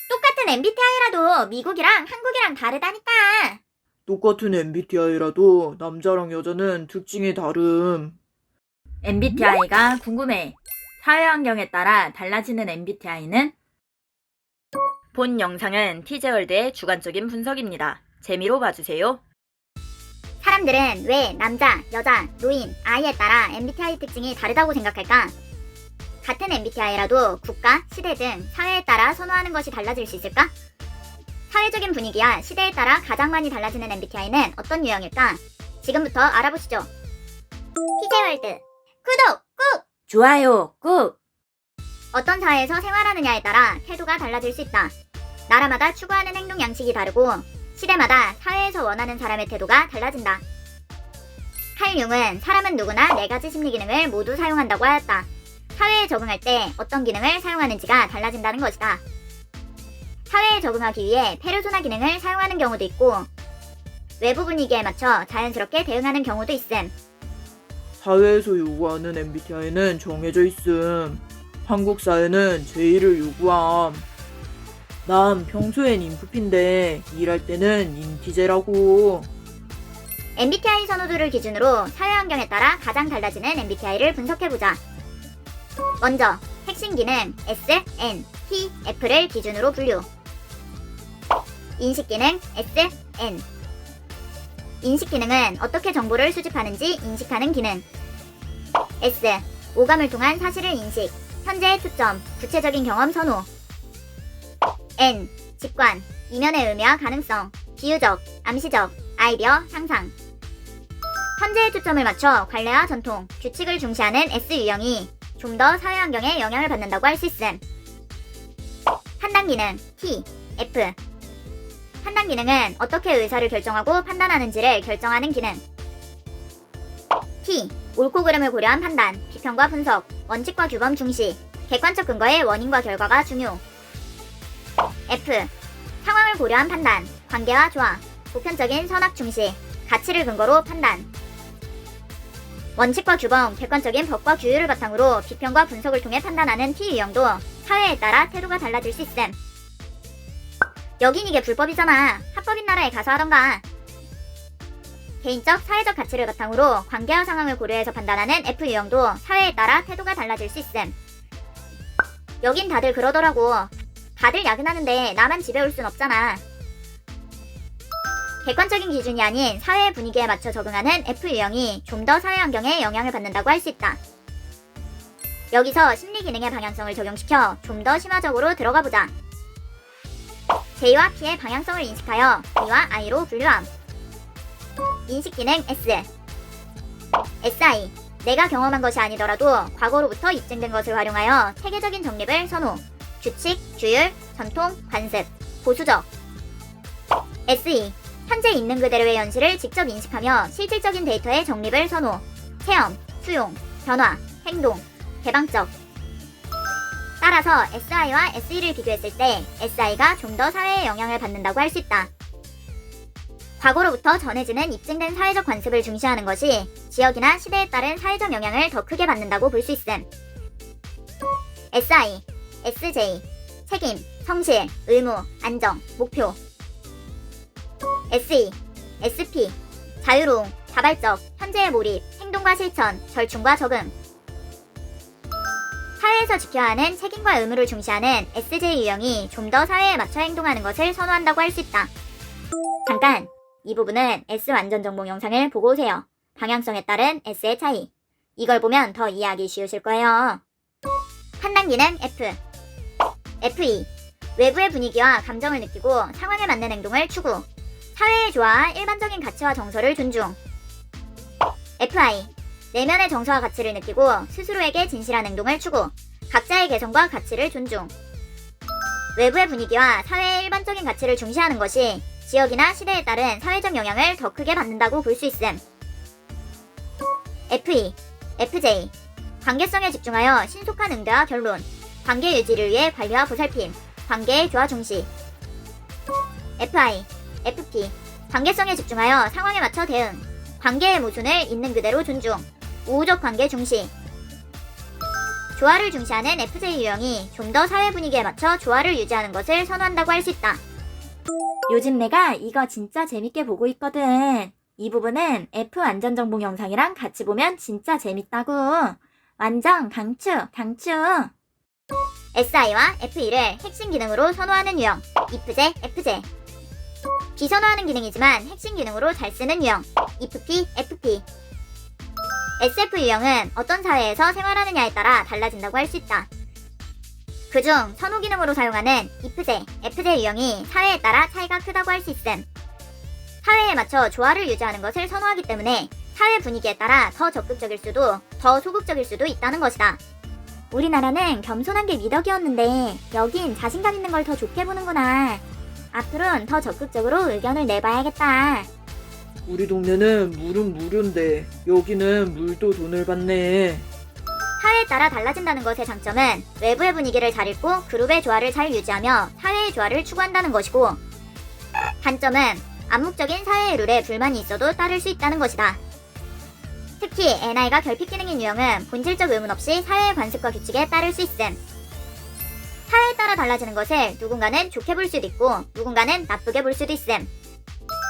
똑같은 MBTI라도 미국이랑 한국이랑 다르다니까. 똑같은 MBTI라도 남자랑 여자는 특징이 다름. MBTI가 궁금해. 사회 환경에 따라 달라지는 MBTI는? 본 영상은 티제월드의 주관적인 분석입니다. 재미로 봐주세요. 사람들은 왜 남자, 여자, 노인, 아이에 따라 MBTI 특징이 다르다고 생각할까? 같은 MBTI라도 국가, 시대 등 사회에 따라 선호하는 것이 달라질 수 있을까? 사회적인 분위기와 시대에 따라 가장 많이 달라지는 MBTI는 어떤 유형일까? 지금부터 알아보시죠. 티제월드 구독 꾹! 좋아요 꾹! 어떤 사회에서 생활하느냐에 따라 태도가 달라질 수 있다. 나라마다 추구하는 행동 양식이 다르고 시대마다 사회에서 원하는 사람의 태도가 달라진다. 칼 융은 사람은 누구나 4가지 심리 기능을 모두 사용한다고 하였다. 사회에 적응할 때 어떤 기능을 사용하는지가 달라진다는 것이다. 사회에 적응하기 위해 페르소나 기능을 사용하는 경우도 있고 외부 분위기에 맞춰 자연스럽게 대응하는 경우도 있음. 사회에서 요구하는 MBTI는 정해져 있음. 한국 사회는 제의를 요구함. 난 평소엔 인프피인데 일할 때는 인티제라고. MBTI 선호도를 기준으로 사회 환경에 따라 가장 달라지는 MBTI를 분석해보자. 먼저 핵심 기능 S, N, T, F를 기준으로 분류. 인식 기능 S, N. 인식 기능은 어떻게 정보를 수집하는지 인식하는 기능. S. 오감을 통한 사실을 인식, 현재의 초점, 구체적인 경험 선호. N. 직관, 이면의 의미와 가능성, 비유적, 암시적, 아이디어, 상상. 현재의 초점을 맞춰 관례와 전통, 규칙을 중시하는 S 유형이 좀 더 사회 환경에 영향을 받는다고 할 수 있음. 판단 기능 T, F. 판단 기능은 어떻게 의사를 결정하고 판단하는지를 결정하는 기능. T. 옳고 그름을 고려한 판단, 비평과 분석, 원칙과 규범 중시, 객관적 근거의 원인과 결과가 중요. F. 상황을 고려한 판단, 관계와 조화, 보편적인 선악 중시, 가치를 근거로 판단. 원칙과 규범, 객관적인 법과 규율을 바탕으로 비평과 분석을 통해 판단하는 T 유형도 사회에 따라 태도가 달라질 수 있음. 여긴 이게 불법이잖아. 합법인 나라에 가서 하던가. 개인적, 사회적 가치를 바탕으로 관계와 상황을 고려해서 판단하는 F 유형도 사회에 따라 태도가 달라질 수 있음. 여긴 다들 그러더라고. 다들 야근하는데 나만 집에 올 순 없잖아. 객관적인 기준이 아닌 사회의 분위기에 맞춰 적응하는 F 유형이 좀 더 사회 환경에 영향을 받는다고 할 수 있다. 여기서 심리 기능의 방향성을 적용시켜 좀 더 심화적으로 들어가 보자. J와 P의 방향성을 인식하여 B와 I로 분류함. 인식 기능 S. SI. 내가 경험한 것이 아니더라도 과거로부터 입증된 것을 활용하여 체계적인 정립을 선호. 규칙, 규율, 전통, 관습, 보수적. SE. 현재 있는 그대로의 현실을 직접 인식하며 실질적인 데이터의 정립을 선호. 체험, 수용, 변화, 행동, 개방적. 따라서 SI와 SE를 비교했을 때 SI가 좀 더 사회에 영향을 받는다고 할 수 있다. 과거로부터 전해지는 입증된 사회적 관습을 중시하는 것이 지역이나 시대에 따른 사회적 영향을 더 크게 받는다고 볼 수 있음. SI, SJ, 책임, 성실, 의무, 안정, 목표. SE, SP, 자유로움, 자발적, 현재의 몰입, 행동과 실천, 절충과 적응. 사회에서 지켜야 하는 책임과 의무를 중시하는 SJ 유형이 좀 더 사회에 맞춰 행동하는 것을 선호한다고 할 수 있다. 잠깐! 이 부분은 S 완전 정복 영상을 보고 오세요. 방향성에 따른 S의 차이. 이걸 보면 더 이해하기 쉬우실 거예요. 판단 기능 F. FE. 외부의 분위기와 감정을 느끼고 상황에 맞는 행동을 추구. 사회의 조화와 일반적인 가치와 정서를 존중. FI. 내면의 정서와 가치를 느끼고 스스로에게 진실한 행동을 추구. 각자의 개성과 가치를 존중. 외부의 분위기와 사회의 일반적인 가치를 중시하는 것이 지역이나 시대에 따른 사회적 영향을 더 크게 받는다고 볼 수 있음. FE, FJ. 관계성에 집중하여 신속한 응대와 결론. 관계 유지를 위해 관리와 보살핌. 관계의 조화 중시. FI, FP. 관계성에 집중하여 상황에 맞춰 대응. 관계의 모순을 있는 그대로 존중. 우호적 관계 중시. 조화를 중시하는 FJ 유형이 좀 더 사회 분위기에 맞춰 조화를 유지하는 것을 선호한다고 할 수 있다. 요즘 내가 이거 진짜 재밌게 보고 있거든. 이 부분은 F 안전정복 영상이랑 같이 보면 진짜 재밌다고. 완전 강추, 강추. SI와 FE를 핵심 기능으로 선호하는 유형, IFJ, FJ. 비선호하는 기능이지만 핵심 기능으로 잘 쓰는 유형, IFP, FP. SF 유형은 어떤 사회에서 생활하느냐에 따라 달라진다고 할 수 있다. 그중 선호 기능으로 사용하는 IFJ, FJ 유형이 사회에 따라 차이가 크다고 할 수 있음. 사회에 맞춰 조화를 유지하는 것을 선호하기 때문에 사회 분위기에 따라 더 적극적일 수도 더 소극적일 수도 있다는 것이다. 우리나라는 겸손한 게 미덕이었는데 여긴 자신감 있는 걸 더 좋게 보는구나. 앞으로는 더 적극적으로 의견을 내봐야겠다. 우리 동네는 물은 무료인데 여기는 물도 돈을 받네. 사회에 따라 달라진다는 것의 장점은 외부의 분위기를 잘 읽고 그룹의 조화를 잘 유지하며 사회의 조화를 추구한다는 것이고, 단점은 암묵적인 사회의 룰에 불만이 있어도 따를 수 있다는 것이다. 특히 NI가 결핍 기능인 유형은 본질적 의문 없이 사회의 관습과 규칙에 따를 수 있음. 사회에 따라 달라지는 것을 누군가는 좋게 볼 수도 있고 누군가는 나쁘게 볼 수도 있음.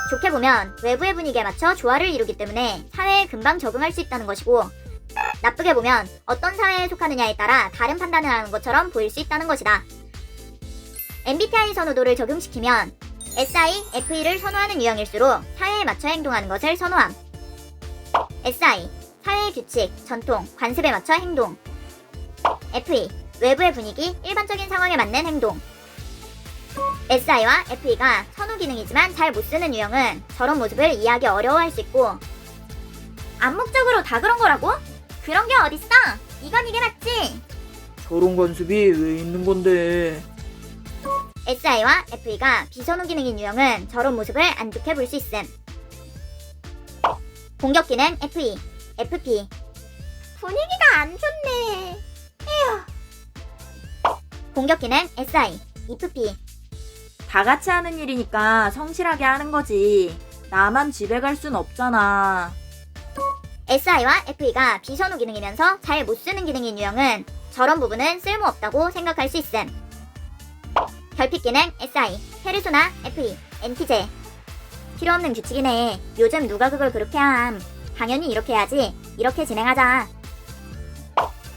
좋게 보면 외부의 분위기에 맞춰 조화를 이루기 때문에 사회에 금방 적응할 수 있다는 것이고, 나쁘게 보면 어떤 사회에 속하느냐에 따라 다른 판단을 하는 것처럼 보일 수 있다는 것이다. MBTI 선호도를 적용시키면 SI, FE를 선호하는 유형일수록 사회에 맞춰 행동하는 것을 선호함. SI, 사회의 규칙, 전통, 관습에 맞춰 행동. FE, 외부의 분위기, 일반적인 상황에 맞는 행동. SI와 FE가 선호 기능이지만 잘 못 쓰는 유형은 저런 모습을 이해하기 어려워할 수 있고, 암묵적으로 다 그런 거라고? 그런 게 어딨어? 이건 이게 맞지? 저런 관습이 왜 있는 건데. SI와 FE가 비선호 기능인 유형은 저런 모습을 안 좋게 볼 수 있음. 공격 기능 FE, FP. 분위기가 안 좋네. 공격 기능 SI, IFP. 다 같이 하는 일이니까 성실하게 하는 거지. 나만 집에 갈 순 없잖아. SI와 FE가 비선호 기능이면서 잘 못 쓰는 기능인 유형은 저런 부분은 쓸모없다고 생각할 수 있음. 결핍 기능 SI, 페르소나 FE, NTJ. 필요없는 규칙이네. 요즘 누가 그걸 그렇게 함. 당연히 이렇게 해야지. 이렇게 진행하자.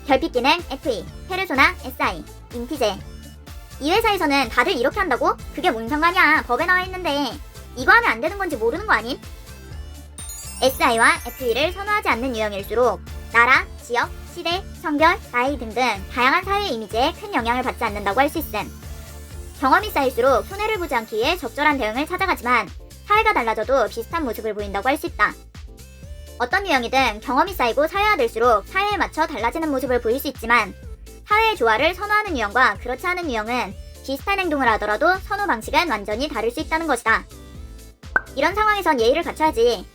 결핍 기능 FE, 페르소나 SI, 인티제. 이 회사에서는 다들 이렇게 한다고? 그게 뭔 상관이야. 법에 나와 있는데. 이거 하면 안 되는 건지 모르는 거 아님? SI와 FE를 선호하지 않는 유형일수록 나라, 지역, 시대, 성별, 나이 등등 다양한 사회 이미지에 큰 영향을 받지 않는다고 할 수 있음. 경험이 쌓일수록 손해를 보지 않기 위해 적절한 대응을 찾아가지만 사회가 달라져도 비슷한 모습을 보인다고 할 수 있다. 어떤 유형이든 경험이 쌓이고 사회화될수록 사회에 맞춰 달라지는 모습을 보일 수 있지만, 사회의 조화를 선호하는 유형과 그렇지 않은 유형은 비슷한 행동을 하더라도 선호 방식은 완전히 다를 수 있다는 것이다. 이런 상황에선 예의를 갖춰야지.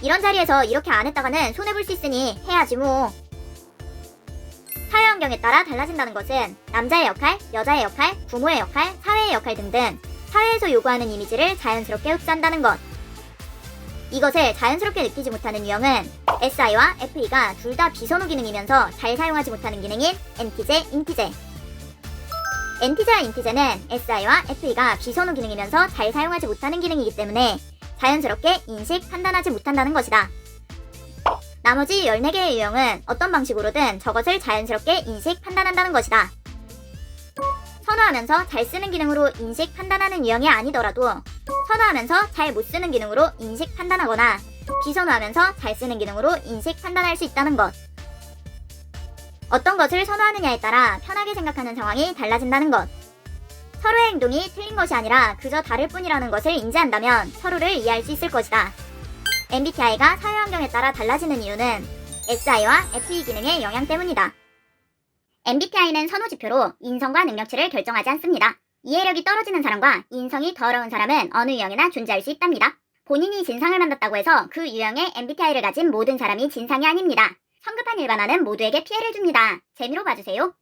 이런 자리에서 이렇게 안 했다가는 손해볼 수 있으니 해야지 뭐. 사회 환경에 따라 달라진다는 것은 남자의 역할, 여자의 역할, 부모의 역할, 사회의 역할 등등 사회에서 요구하는 이미지를 자연스럽게 흡수한다는 것. 이것을 자연스럽게 느끼지 못하는 유형은 SI와 FE가 둘 다 비선호 기능이면서 잘 사용하지 못하는 기능인 NTJ, 인티제. NTJ와 인티제는 SI와 FE가 비선호 기능이면서 잘 사용하지 못하는 기능이기 때문에 자연스럽게 인식, 판단하지 못한다는 것이다. 나머지 14개의 유형은 어떤 방식으로든 저것을 자연스럽게 인식, 판단한다는 것이다. 선호하면서 잘 쓰는 기능으로 인식, 판단하는 유형이 아니더라도 선호하면서 잘 못 쓰는 기능으로 인식, 판단하거나 비선호하면서 잘 쓰는 기능으로 인식, 판단할 수 있다는 것. 어떤 것을 선호하느냐에 따라 편하게 생각하는 상황이 달라진다는 것. 서로의 행동이 틀린 것이 아니라 그저 다를 뿐이라는 것을 인지한다면 서로를 이해할 수 있을 것이다. MBTI가 사회 환경에 따라 달라지는 이유는 SI와 FE 기능의 영향 때문이다. MBTI는 선호지표로 인성과 능력치를 결정하지 않습니다. 이해력이 떨어지는 사람과 인성이 더러운 사람은 어느 유형이나 존재할 수 있답니다. 본인이 진상을 만났다고 해서 그 유형의 MBTI를 가진 모든 사람이 진상이 아닙니다. 성급한 일반화는 모두에게 피해를 줍니다. 재미로 봐주세요.